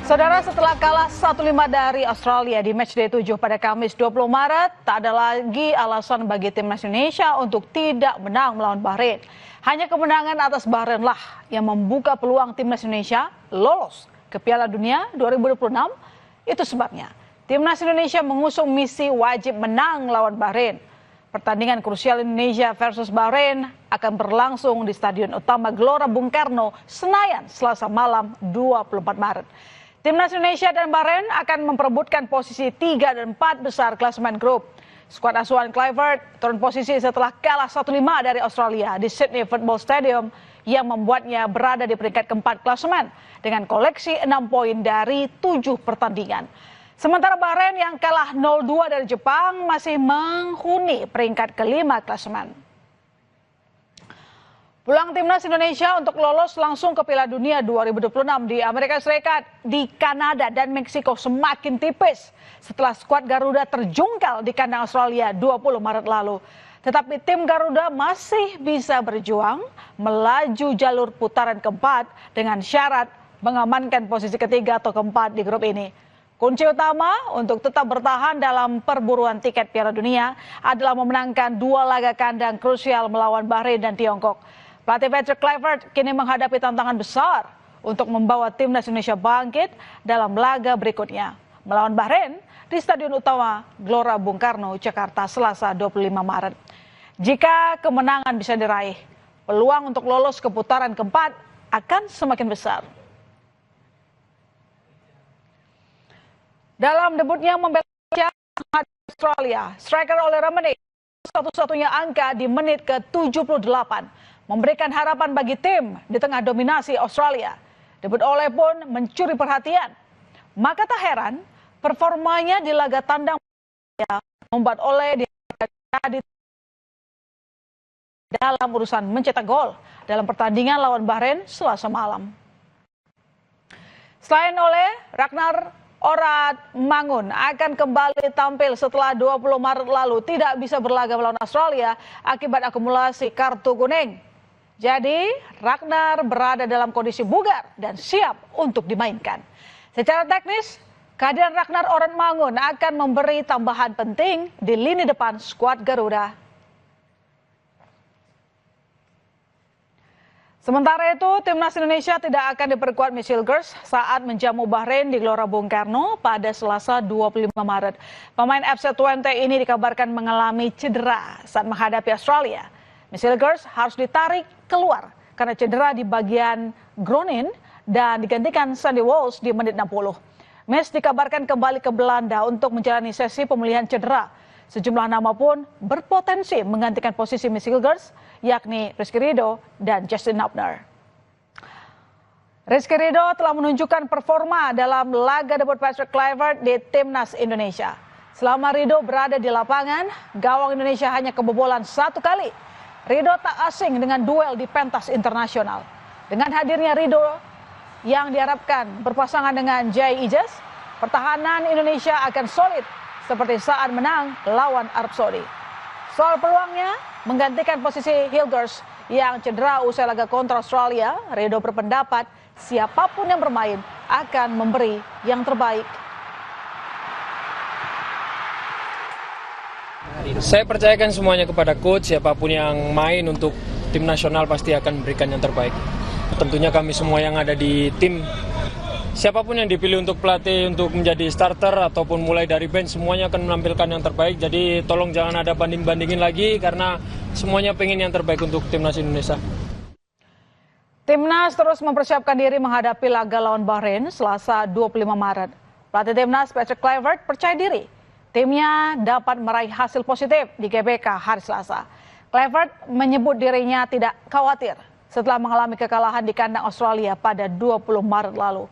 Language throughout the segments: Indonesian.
Saudara, setelah kalah 1-5 dari Australia di matchday 7 pada Kamis 20 Maret, tak ada lagi alasan bagi timnas Indonesia untuk tidak menang melawan Bahrain. Hanya kemenangan atas Bahrain lah yang membuka peluang timnas Indonesia lolos ke Piala Dunia 2026. Itu sebabnya timnas Indonesia mengusung misi wajib menang lawan Bahrain. Pertandingan krusial Indonesia versus Bahrain akan berlangsung di Stadion Utama Gelora Bung Karno, Senayan, Selasa malam 24 Maret. Timnas Indonesia dan Bahrain akan memperebutkan posisi 3 dan 4 besar klasemen grup. Skuad asuhan Kluivert turun posisi setelah kalah 1-5 dari Australia di Sydney Football Stadium yang membuatnya berada di peringkat keempat klasemen dengan koleksi 6 poin dari 7 pertandingan. Sementara Bahrain yang kalah 0-2 dari Jepang masih menghuni peringkat kelima klasemen. Peluang timnas Indonesia untuk lolos langsung ke Piala Dunia 2026 di Amerika Serikat, di Kanada dan Meksiko semakin tipis setelah skuad Garuda terjungkal di kandang Australia 20 Maret lalu. Tetapi tim Garuda masih bisa berjuang melaju jalur putaran keempat dengan syarat mengamankan posisi ketiga atau keempat di grup ini. Kunci utama untuk tetap bertahan dalam perburuan tiket Piala Dunia adalah memenangkan 2 laga kandang krusial melawan Bahrain dan Tiongkok. Pelatih Patrick Kluivert kini menghadapi tantangan besar untuk membawa timnas Indonesia bangkit dalam laga berikutnya melawan Bahrain di Stadion Utama Gelora Bung Karno, Jakarta, Selasa 25 Maret. Jika kemenangan bisa diraih, peluang untuk lolos ke putaran keempat akan semakin besar. Dalam debutnya membela Australia, striker Ole Ramene satu-satunya angka di menit ke-78 memberikan harapan bagi tim di tengah dominasi Australia. Debut Ole pun mencuri perhatian. Maka tak heran performanya di laga tandang membuat Ole jadi dalam urusan mencetak gol dalam pertandingan lawan Bahrain Selasa malam. Selain Ole, Ragnar Oratmangun akan kembali tampil setelah 20 Maret lalu tidak bisa berlaga melawan Australia akibat akumulasi kartu kuning. Jadi Ragnar berada dalam kondisi bugar dan siap untuk dimainkan. Secara teknis, kehadiran Ragnar Oratmangun akan memberi tambahan penting di lini depan skuad Garuda. Sementara itu, timnas Indonesia tidak akan diperkuat Midfielders saat menjamu Bahrain di Gelora Bung Karno pada Selasa 25 Maret. Pemain FC Twente ini dikabarkan mengalami cedera saat menghadapi Australia. Midfielders harus ditarik keluar karena cedera di bagian groin dan digantikan Sandy Walsh di menit 60. Mitch dikabarkan kembali ke Belanda untuk menjalani sesi pemulihan cedera. Sejumlah nama pun berpotensi menggantikan posisi midfielders, yakni Rizky Ridho dan Justin Hubner. Rizky Ridho telah menunjukkan performa dalam laga debut Patrick Kluivert di Timnas Indonesia. Selama Ridho berada di lapangan, gawang Indonesia hanya kebobolan 1 kali. Ridho tak asing dengan duel di pentas internasional. Dengan hadirnya Ridho yang diharapkan berpasangan dengan Jay Ijaz, pertahanan Indonesia akan solid seperti saat menang lawan Arab Saudi. Soal peluangnya menggantikan posisi Hilgers yang cedera usai laga kontra Australia, Ridho berpendapat siapapun yang bermain akan memberi yang terbaik. Saya percayakan semuanya kepada coach, siapapun yang main untuk tim nasional pasti akan memberikan yang terbaik. Tentunya kami semua yang ada di tim, siapapun yang dipilih untuk pelatih untuk menjadi starter ataupun mulai dari bench, semuanya akan menampilkan yang terbaik. Jadi tolong jangan ada banding-bandingin lagi karena semuanya pengen yang terbaik untuk timnas Indonesia. Timnas terus mempersiapkan diri menghadapi laga lawan Bahrain Selasa 25 Maret. Pelatih Timnas Patrick Kluivert percaya diri timnya dapat meraih hasil positif di GBK hari Selasa. Kluivert menyebut dirinya tidak khawatir setelah mengalami kekalahan di kandang Australia pada 20 Maret lalu.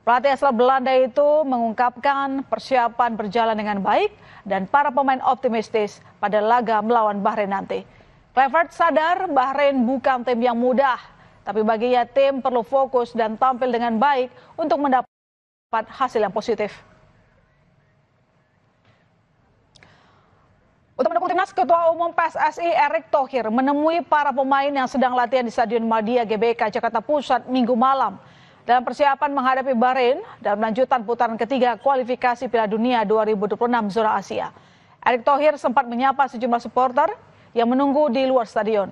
Pelatih asal Belanda itu mengungkapkan persiapan berjalan dengan baik dan para pemain optimistis pada laga melawan Bahrain nanti. Kluivert sadar Bahrain bukan tim yang mudah, tapi baginya tim perlu fokus dan tampil dengan baik untuk mendapat hasil yang positif. Untuk mendukung timnas, Ketua Umum PSSI Erick Thohir menemui para pemain yang sedang latihan di Stadion Madia GBK Jakarta Pusat Minggu malam. dalam persiapan menghadapi Bahrain dalam lanjutan putaran ketiga kualifikasi Piala Dunia 2026 zona Asia. Erick Thohir sempat menyapa sejumlah supporter yang menunggu di luar stadion.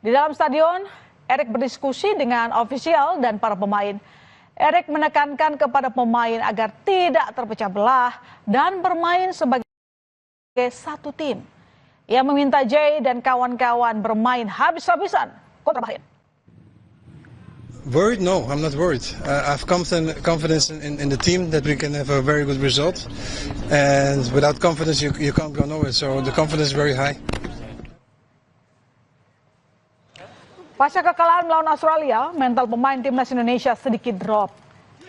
Di dalam stadion, Erick berdiskusi dengan ofisial dan para pemain. Erick menekankan kepada pemain agar tidak terpecah belah dan bermain sebagai satu tim. Ia meminta Jay dan kawan-kawan bermain habis-habisan kontra Bahrain. Worried? No, I'm not worried. I've confidence in the team that we can have a very good result. And without confidence, you can't go nowhere. So the confidence is very high. Pasca kekalahan melawan Australia, mental pemain timnas Indonesia sedikit drop.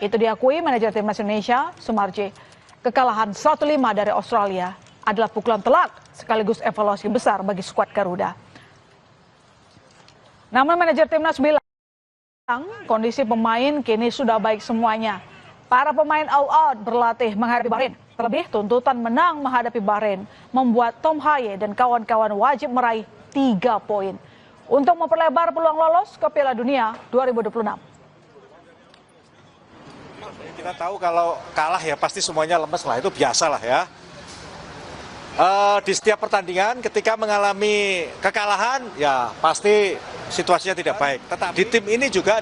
Itu diakui manajer timnas Indonesia, Sumarji. Kekalahan 1-5 dari Australia adalah pukulan telak sekaligus evaluasi besar bagi skuad Garuda. Namun manajer timnas bilang, kondisi pemain kini sudah baik semuanya. Para pemain all out berlatih menghadapi Bahrain. Terlebih tuntutan menang menghadapi Bahrain membuat Tom Haye dan kawan-kawan wajib meraih 3 poin untuk memperlebar peluang lolos ke Piala Dunia 2026. Kita tahu kalau kalah ya pasti semuanya lemes lah, itu biasa lah ya. Di setiap pertandingan ketika mengalami kekalahan ya pasti situasinya tidak baik. Tetapi di tim ini juga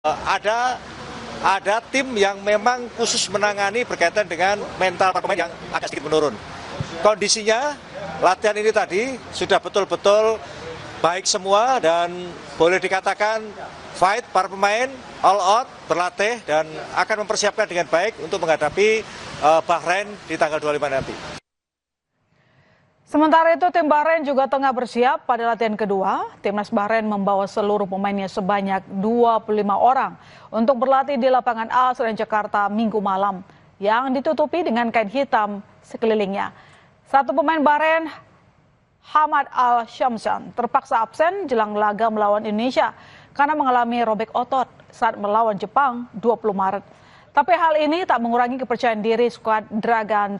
ada tim yang memang khusus menangani berkaitan dengan mental pemain yang agak sedikit menurun. Kondisinya latihan ini tadi sudah betul-betul baik semua dan boleh dikatakan fight para pemain all out berlatih dan akan mempersiapkan dengan baik untuk menghadapi Bahrain di tanggal 25 nanti. Sementara itu tim Bahrain juga tengah bersiap pada latihan kedua. Timnas Bahrain membawa seluruh pemainnya sebanyak 25 orang untuk berlatih di lapangan Al Senayan Jakarta Minggu malam yang ditutupi dengan kain hitam sekelilingnya. Satu pemain Bahrain, Hamad Al-Shamsan, terpaksa absen jelang laga melawan Indonesia karena mengalami robek otot saat melawan Jepang 20 Maret. Tapi hal ini tak mengurangi kepercayaan diri skuad Dragan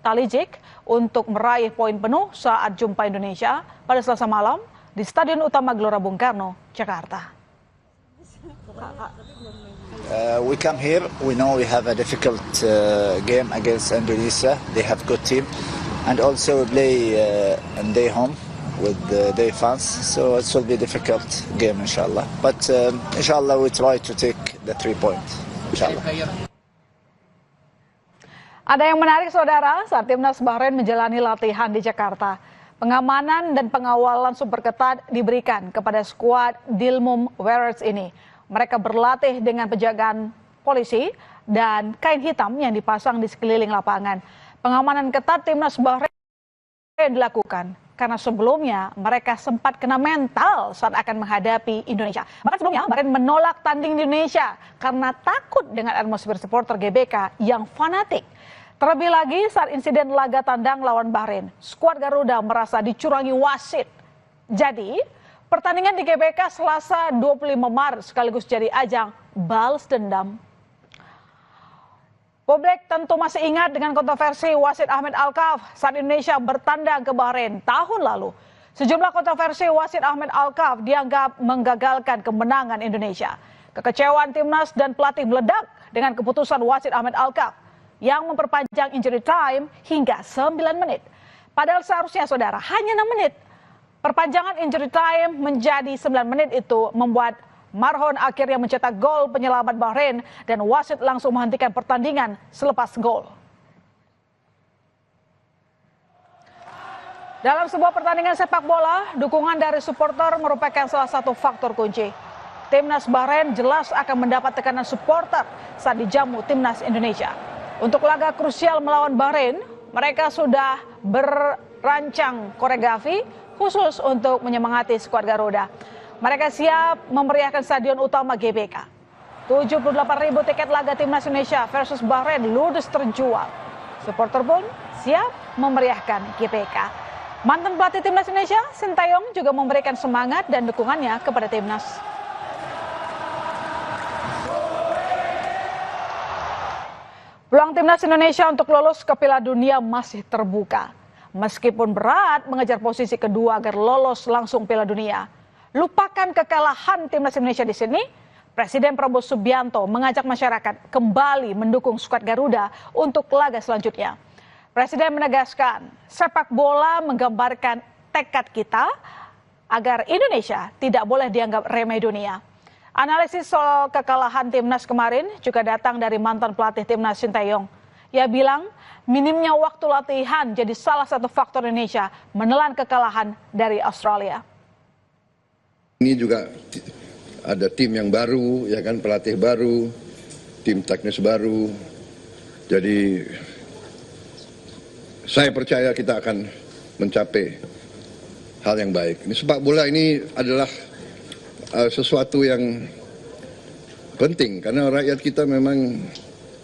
Talicic untuk meraih poin penuh saat jumpa Indonesia pada Selasa malam di Stadion Utama Gelora Bung Karno, Jakarta. We come here, we know we have a difficult game against Indonesia. They have good team. And also we play in their home with their fans. So it will be a difficult game, inshallah. But inshallah we try to take the 3 points. Ada yang menarik saudara saat timnas Bahrain menjalani latihan di Jakarta. Pengamanan dan pengawalan super ketat diberikan kepada skuad Dilmum Wearers ini. Mereka berlatih dengan penjagaan polisi dan kain hitam yang dipasang di sekeliling lapangan. Pengamanan ketat timnas Bahrain dilakukan karena sebelumnya mereka sempat kena mental saat akan menghadapi Indonesia. Bahkan sebelumnya Bahrain menolak tanding di Indonesia karena takut dengan atmosfer supporter GBK yang fanatik. Terlebih lagi saat insiden laga tandang lawan Bahrain, skuad Garuda merasa dicurangi wasit. Jadi, pertandingan di GBK Selasa 25 Maret sekaligus jadi ajang balas dendam. Publik tentu masih ingat dengan kontroversi wasit Ahmed Alkaf saat Indonesia bertandang ke Bahrain tahun lalu. Sejumlah kontroversi wasit Ahmed Alkaf dianggap menggagalkan kemenangan Indonesia. Kekecewaan timnas dan pelatih meledak dengan keputusan wasit Ahmed Alkaf yang memperpanjang injury time hingga 9 menit. Padahal seharusnya saudara hanya 6 menit. Perpanjangan injury time menjadi 9 menit itu membuat Marhon akhirnya mencetak gol penyelamat Bahrain dan wasit langsung menghentikan pertandingan selepas gol. Dalam sebuah pertandingan sepak bola, dukungan dari supporter merupakan salah satu faktor kunci. Timnas Bahrain jelas akan mendapat tekanan supporter saat dijamu timnas Indonesia. Untuk laga krusial melawan Bahrain, mereka sudah berancang koreografi khusus untuk menyemangati skuad Garuda. Mereka siap memeriahkan Stadion Utama GBK. 78.000 tiket laga timnas Indonesia versus Bahrain ludes terjual. Supporter pun siap memeriahkan GBK. Mantan pelatih timnas Indonesia, Sintayong juga memberikan semangat dan dukungannya kepada timnas. Peluang timnas Indonesia untuk lolos ke Piala Dunia masih terbuka. Meskipun berat mengejar posisi kedua agar lolos langsung Piala Dunia. Lupakan kekalahan timnas Indonesia di sini, Presiden Prabowo Subianto mengajak masyarakat kembali mendukung skuad Garuda untuk laga selanjutnya. Presiden menegaskan, sepak bola menggambarkan tekad kita agar Indonesia tidak boleh dianggap remeh dunia. Analisis soal kekalahan timnas kemarin juga datang dari mantan pelatih timnas Sinteyong. Ia bilang minimnya waktu latihan jadi salah satu faktor Indonesia menelan kekalahan dari Australia. Ini juga ada tim yang baru, ya kan, pelatih baru, tim teknis baru. Jadi saya percaya kita akan mencapai hal yang baik. Ini sepak bola ini adalah sesuatu yang penting karena rakyat kita memang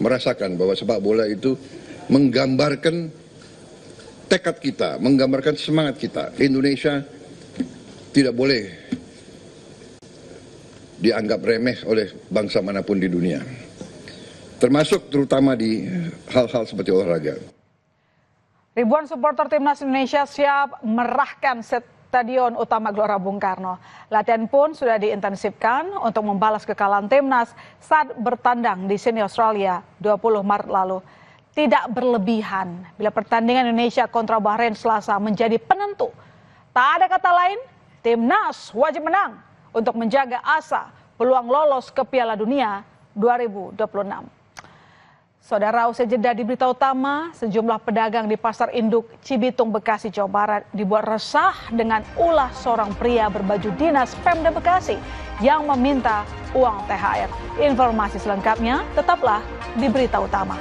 merasakan bahwa sepak bola itu menggambarkan tekad kita, menggambarkan semangat kita. Indonesia tidak boleh dianggap remeh oleh bangsa manapun di dunia, termasuk terutama di hal-hal seperti olahraga. Ribuan supporter timnas Indonesia siap merahkan Stadion Utama Gelora Bung Karno. Latihan pun sudah diintensifkan untuk membalas kekalahan timnas saat bertandang di Sydney, Australia 20 Maret lalu. Tidak berlebihan bila pertandingan Indonesia kontra Bahrain Selasa menjadi penentu. Tak ada kata lain, timnas wajib menang untuk menjaga asa peluang lolos ke Piala Dunia 2026. Saudara, usai jeda di berita utama, sejumlah pedagang di Pasar Induk Cibitung, Bekasi, Jawa Barat dibuat resah dengan ulah seorang pria berbaju dinas Pemda Bekasi yang meminta uang THR. Informasi selengkapnya tetaplah di berita utama.